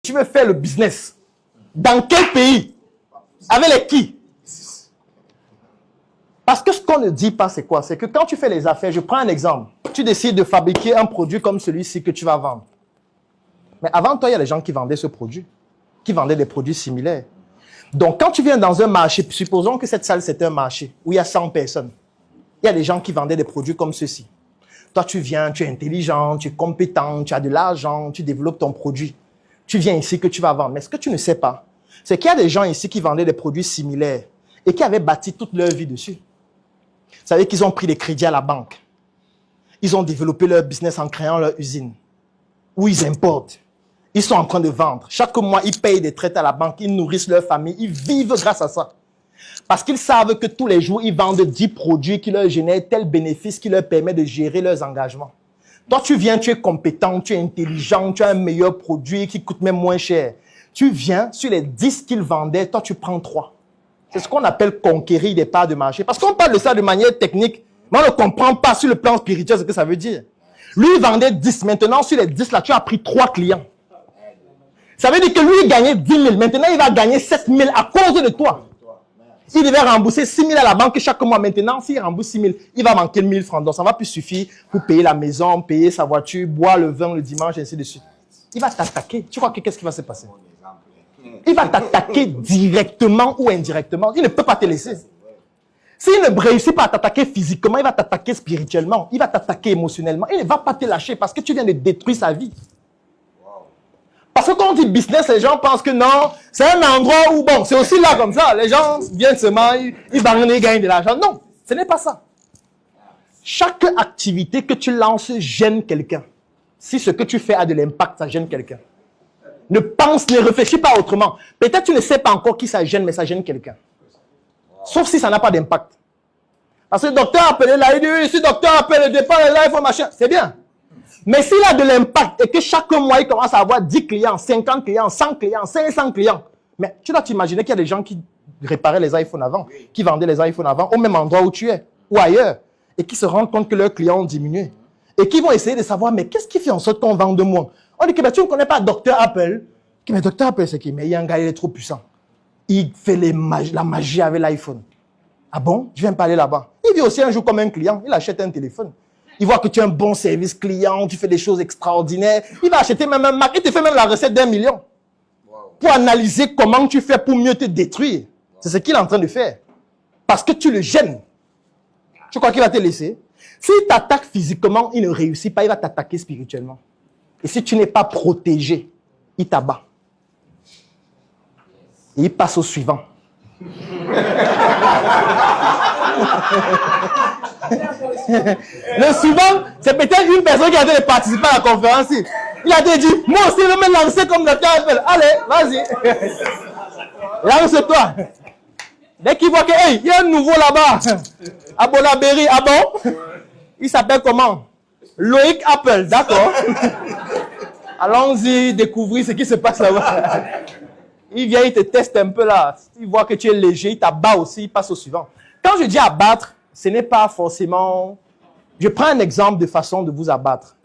Tu veux faire le business. Dans quel pays? Avec les qui? Parce que ce qu'on ne dit pas, c'est quoi? C'est que quand tu fais les affaires, je prends un exemple. Tu décides de fabriquer un produit comme celui-ci que tu vas vendre. Mais avant toi, il y a des gens qui vendaient ce produit, qui vendaient des produits similaires. Donc, quand tu viens dans un marché, supposons que cette salle, c'est un marché où il y a 100 personnes. Il y a des gens qui vendaient des produits comme ceci. Toi, tu viens, tu es intelligent, tu es compétent, tu as de l'argent, tu développes ton produit. Tu viens ici que tu vas vendre. Mais ce que tu ne sais pas, c'est qu'il y a des gens ici qui vendaient des produits similaires et qui avaient bâti toute leur vie dessus. Vous savez qu'ils ont pris des crédits à la banque. Ils ont développé leur business en créant leur usine, où ils importent. Ils sont en train de vendre. Chaque mois, ils payent des traites à la banque, ils nourrissent leur famille, ils vivent grâce à ça. Parce qu'ils savent que tous les jours, ils vendent 10 produits qui leur génèrent tel bénéfice qui leur permet de gérer leurs engagements. Toi, tu viens, tu es compétent, tu es intelligent, tu as un meilleur produit qui coûte même moins cher. Tu viens, sur les 10 qu'ils vendaient, toi, tu prends 3. C'est ce qu'on appelle conquérir des parts de marché. Parce qu'on parle de ça de manière technique, mais on ne comprend pas sur le plan spirituel ce que ça veut dire. Lui, il vendait 10. Maintenant, sur les 10, là, tu as pris 3 clients. Ça veut dire que lui, il gagnait 10 000. Maintenant, il va gagner 7 000 à cause de toi. Il devait rembourser 6 000 à la banque chaque mois. Maintenant, s'il rembourse 6 000, il va manquer 1 000 francs. Donc, ça ne va plus suffire pour payer la maison, payer sa voiture, boire le vin le dimanche, et ainsi de suite. Il va t'attaquer. Tu crois que qu'est-ce qui va se passer? Il va t'attaquer directement ou indirectement. Il ne peut pas te laisser. S'il ne réussit pas à t'attaquer physiquement, il va t'attaquer spirituellement. Il va t'attaquer émotionnellement. Il ne va pas te lâcher parce que tu viens de détruire sa vie. Parce que quand on dit business, les gens pensent que non, c'est un endroit où, bon, c'est aussi là comme ça. Les gens viennent seulement, ils gagnent de l'argent. Non, ce n'est pas ça. Chaque activité que tu lances gêne quelqu'un. Si ce que tu fais a de l'impact, ça gêne quelqu'un. Ne réfléchis pas autrement. Peut-être tu ne sais pas encore qui ça gêne, mais ça gêne quelqu'un. Sauf si ça n'a pas d'impact. Parce que le docteur a appelé là, il dit, si le docteur appelle le départ, là, il faut machin. C'est bien. Mais s'il a de l'impact et que chaque mois, il commence à avoir 10 clients, 50 clients, 100 clients, 500 clients. Mais tu dois t'imaginer qu'il y a des gens qui réparaient les iPhones avant, qui vendaient les iPhones avant, au même endroit où tu es, ou ailleurs, et qui se rendent compte que leurs clients ont diminué. Et qui vont essayer de savoir, mais qu'est-ce qui fait en sorte qu'on vend de moins? On dit que tu ne connais pas Dr Apple. Mais Dr Apple, c'est qui? Mais il y a un gars, il est trop puissant. Il fait la magie avec l'iPhone. Ah bon? Je viens parler là-bas. Il vient aussi un jour comme un client, il achète un téléphone. Il voit que tu as un bon service client, tu fais des choses extraordinaires. Il va acheter même un Mac, il te fait même la recette d'1 million. Pour analyser comment tu fais pour mieux te détruire. C'est ce qu'il est en train de faire. Parce que tu le gênes. Tu crois qu'il va te laisser? S'il t'attaque physiquement, il ne réussit pas, il va t'attaquer spirituellement. Et si tu n'es pas protégé, il t'abat. Et il passe au suivant. Le suivant, c'est peut-être une personne qui a été participer à la conférence. Il a dit, moi aussi, je vais me lancer comme Dr Apple. Allez, vas-y. Lance-toi. Dès qu'il voit que, hey, il y a un nouveau là-bas. À Bonaberry, ah bon? Il s'appelle comment? Loïc Apple, d'accord. Allons-y découvrir ce qui se passe là-bas. Il vient, il te teste un peu là. Il voit que tu es léger, il t'abat aussi, il passe au suivant. Quand je dis abattre, ce n'est pas forcément... Je prends un exemple de façon de vous abattre.